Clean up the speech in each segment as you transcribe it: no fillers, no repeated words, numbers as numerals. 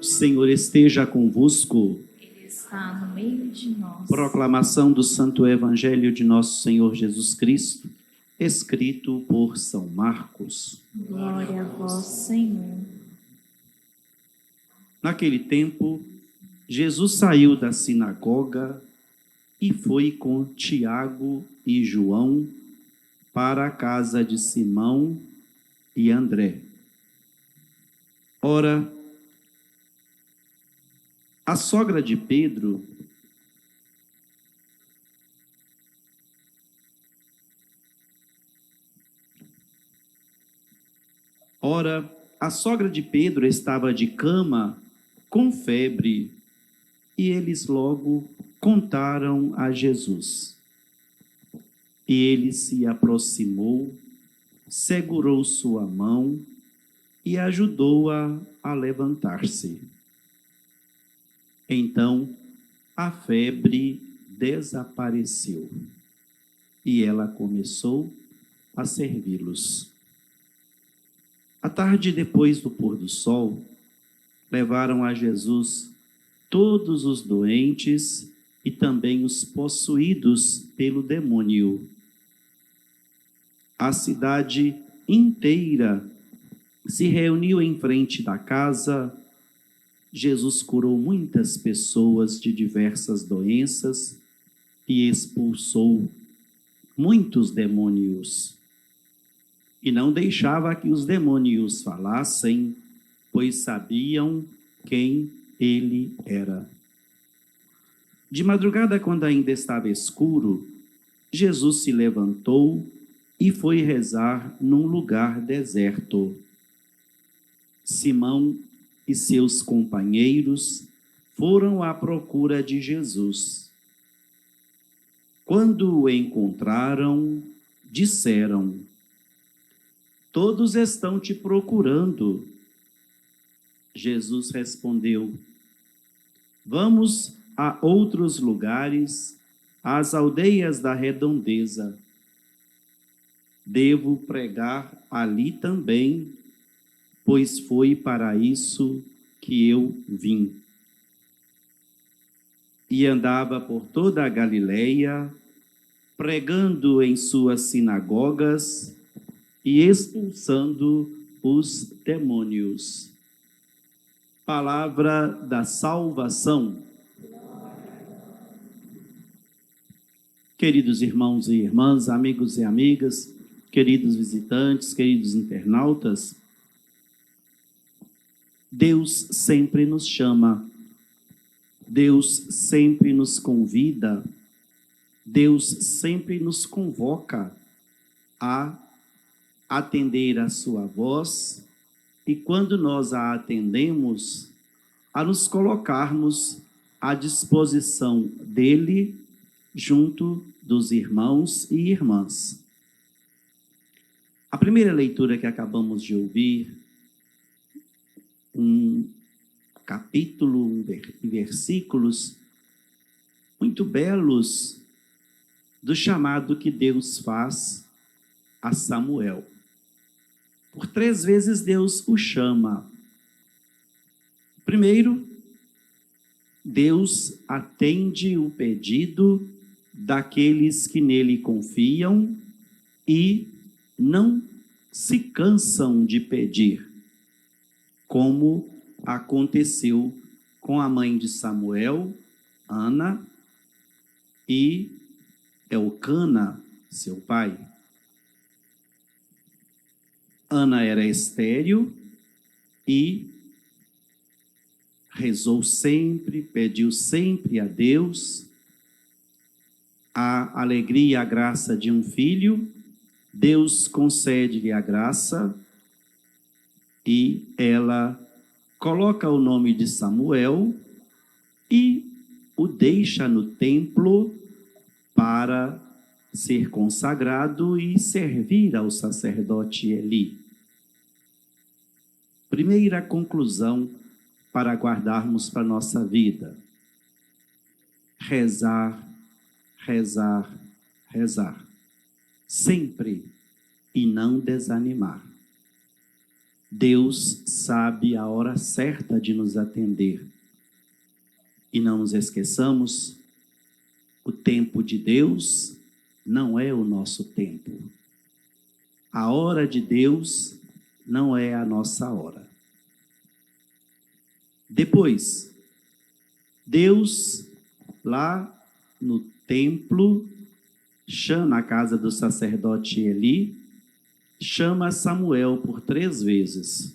O Senhor esteja convosco. Ele está no meio de nós. Proclamação do Santo Evangelho de Nosso Senhor Jesus Cristo, escrito por São Marcos. Glória a vós, Senhor. Naquele tempo, Jesus saiu da sinagoga e foi com Tiago e João para a casa de Simão e André. Ora, a sogra de Pedro estava de cama com febre, e eles logo contaram a Jesus. E ele se aproximou, segurou sua mão e ajudou-a a levantar-se. Então a febre desapareceu e ela começou a servi-los. À tarde, depois do pôr do sol, levaram a Jesus todos os doentes e também os possuídos pelo demônio. A cidade inteira se reuniu em frente da casa. Jesus curou muitas pessoas de diversas doenças e expulsou muitos demônios. E não deixava que os demônios falassem, pois sabiam quem ele era. De madrugada, quando ainda estava escuro, Jesus se levantou e foi rezar num lugar deserto. Simão e seus companheiros foram à procura de Jesus. Quando o encontraram, disseram: "Todos estão te procurando." Jesus respondeu: "Vamos a outros lugares, às aldeias da redondeza. Devo pregar ali também, pois foi para isso que eu vim." E andava por toda a Galileia, pregando em suas sinagogas e expulsando os demônios. Palavra da salvação. Queridos irmãos e irmãs, amigos e amigas, queridos visitantes, queridos internautas, Deus sempre nos chama, Deus sempre nos convida, Deus sempre nos convoca a atender a sua voz e, quando nós a atendemos, a nos colocarmos à disposição dele junto dos irmãos e irmãs. A primeira leitura que acabamos de ouvir, um capítulo e versículos muito belos do chamado que Deus faz a Samuel. Por 3 vezes Deus o chama. Primeiro, Deus atende o pedido daqueles que nele confiam e não se cansam de pedir, como aconteceu com a mãe de Samuel, Ana, e Elcana, seu pai. Ana era estéril e rezou sempre, pediu sempre a Deus a alegria e a graça de um filho. Deus concede-lhe a graça e ela coloca o nome de Samuel e o deixa no templo para ser consagrado e servir ao sacerdote Eli. Primeira conclusão para guardarmos para a nossa vida: rezar, rezar, rezar. Sempre, e não desanimar. Deus sabe a hora certa de nos atender. E não nos esqueçamos, o tempo de Deus não é o nosso tempo. A hora de Deus não é a nossa hora. Depois, Deus, lá no templo, na casa do sacerdote Eli, chama Samuel por 3 vezes.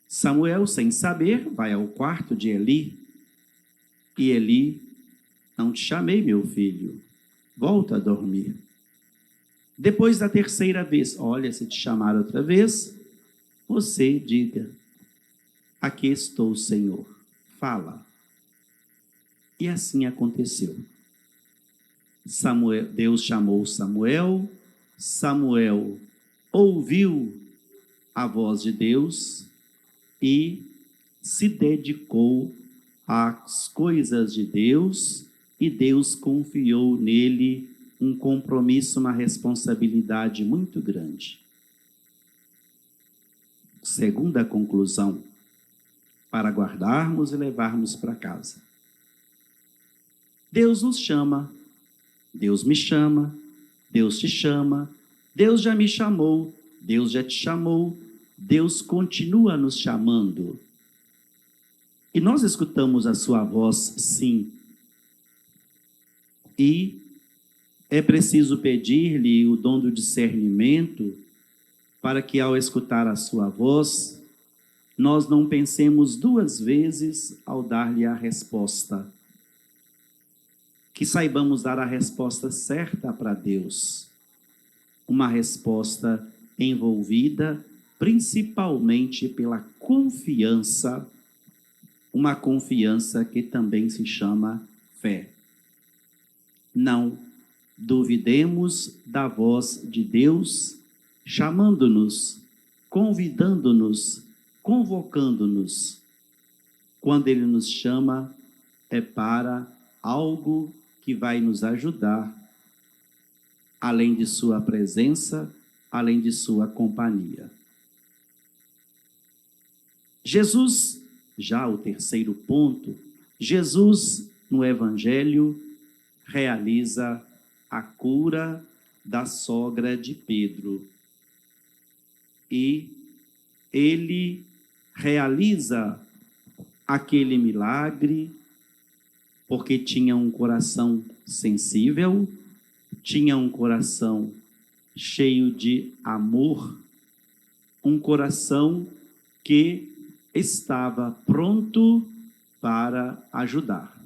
Samuel, sem saber, vai ao quarto de Eli, e Eli: não te chamei, meu filho, volta a dormir. Depois da 3ª vez: olha, se te chamar outra vez, você diga: aqui estou, Senhor, fala. E assim aconteceu. Deus chamou Samuel, Samuel ouviu a voz de Deus e se dedicou às coisas de Deus, e Deus confiou nele um compromisso, uma responsabilidade muito grande. Segunda conclusão, para guardarmos e levarmos para casa. Deus nos chama, Deus me chama, Deus te chama, Deus já me chamou, Deus já te chamou, Deus continua nos chamando. E nós escutamos a sua voz, sim. E é preciso pedir-lhe o dom do discernimento para que, ao escutar a sua voz, nós não pensemos 2 vezes ao dar-lhe a resposta. Que saibamos dar a resposta certa para Deus. Uma resposta envolvida principalmente pela confiança, uma confiança que também se chama fé. Não duvidemos da voz de Deus, chamando-nos, convidando-nos, convocando-nos. Quando Ele nos chama, é para algo que vai nos ajudar, além de sua presença, além de sua companhia. Jesus, já o 3º ponto, Jesus no Evangelho realiza a cura da sogra de Pedro. E ele realiza aquele milagre porque tinha um coração sensível, tinha um coração cheio de amor, um coração que estava pronto para ajudar.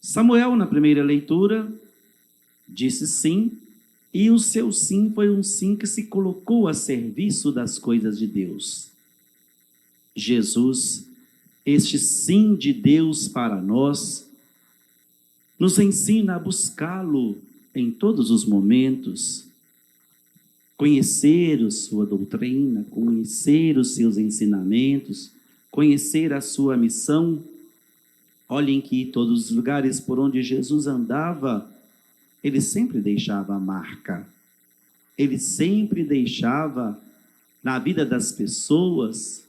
Samuel, na primeira leitura, disse sim, e o seu sim foi um sim que se colocou a serviço das coisas de Deus. Jesus, este sim de Deus para nós, nos ensina a buscá-lo em todos os momentos, conhecer a sua doutrina, conhecer os seus ensinamentos, conhecer a sua missão. Olhem que todos os lugares por onde Jesus andava, ele sempre deixava a marca. Ele sempre deixava na vida das pessoas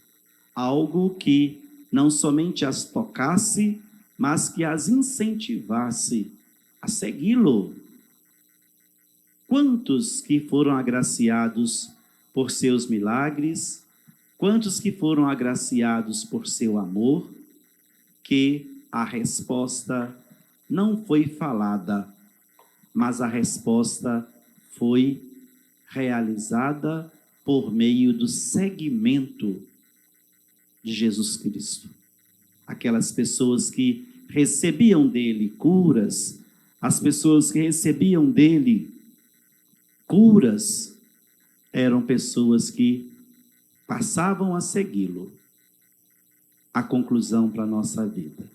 algo que não somente as tocasse, mas que as incentivasse a segui-lo. Quantos que foram agraciados por seus milagres, quantos que foram agraciados por seu amor, que a resposta não foi falada, mas a resposta foi realizada por meio do seguimento de Jesus Cristo. Aquelas pessoas que recebiam dele curas, as pessoas que recebiam dele curas, eram pessoas que passavam a segui-lo. A conclusão para a nossa vida.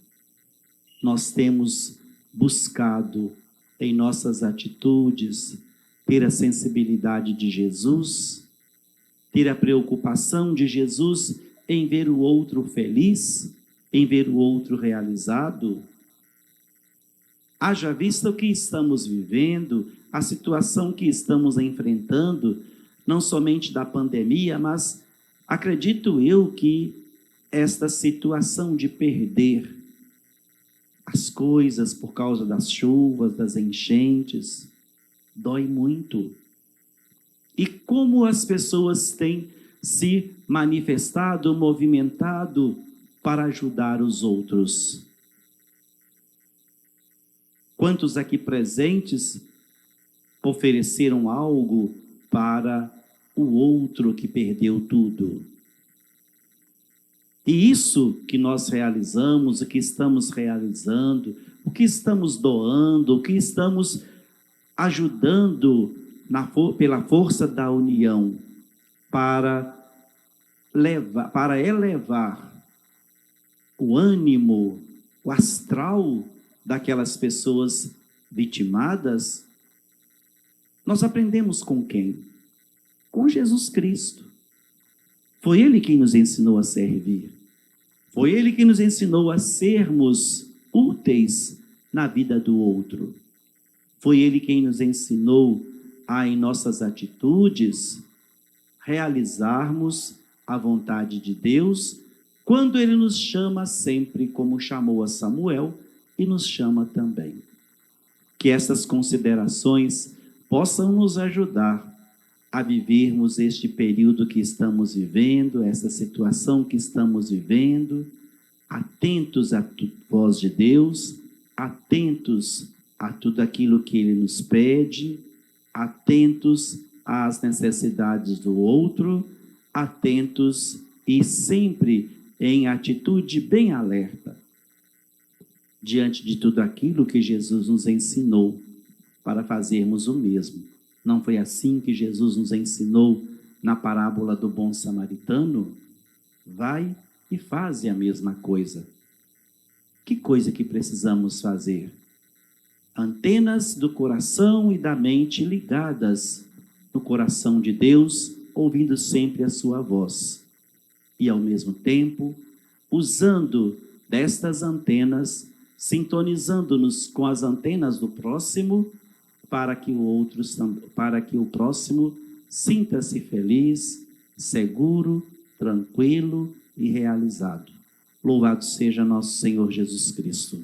Nós temos buscado em nossas atitudes ter a sensibilidade de Jesus, ter a preocupação de Jesus em ver o outro feliz, em ver o outro realizado. Haja vista o que estamos vivendo, a situação que estamos enfrentando, não somente da pandemia, mas acredito eu que esta situação de perder as coisas por causa das chuvas, das enchentes, dói muito. E como as pessoas têm se manifestado, movimentado para ajudar os outros? Quantos aqui presentes ofereceram algo para o outro que perdeu tudo? E isso que nós realizamos, o que estamos realizando, o que estamos doando, o que estamos ajudando pela força da união para elevar o ânimo, o astral daquelas pessoas vitimadas, nós aprendemos com quem? Com Jesus Cristo. Foi Ele quem nos ensinou a servir. Foi Ele quem nos ensinou a sermos úteis na vida do outro. Foi Ele quem nos ensinou a, em nossas atitudes, realizarmos a vontade de Deus, quando Ele nos chama sempre, como chamou a Samuel, e nos chama também. Que essas considerações possam nos ajudar a vivermos este período que estamos vivendo, essa situação que estamos vivendo, atentos à voz de Deus, atentos a tudo aquilo que Ele nos pede, atentos às necessidades do outro, atentos e sempre em atitude bem alerta, diante de tudo aquilo que Jesus nos ensinou para fazermos o mesmo. Não foi assim que Jesus nos ensinou na parábola do bom samaritano? Vai e faze a mesma coisa. Que coisa que precisamos fazer? Antenas do coração e da mente ligadas no coração de Deus, ouvindo sempre a sua voz. E ao mesmo tempo, usando destas antenas, sintonizando-nos com as antenas do próximo, para que o próximo sinta-se feliz, seguro, tranquilo e realizado. Louvado seja nosso Senhor Jesus Cristo.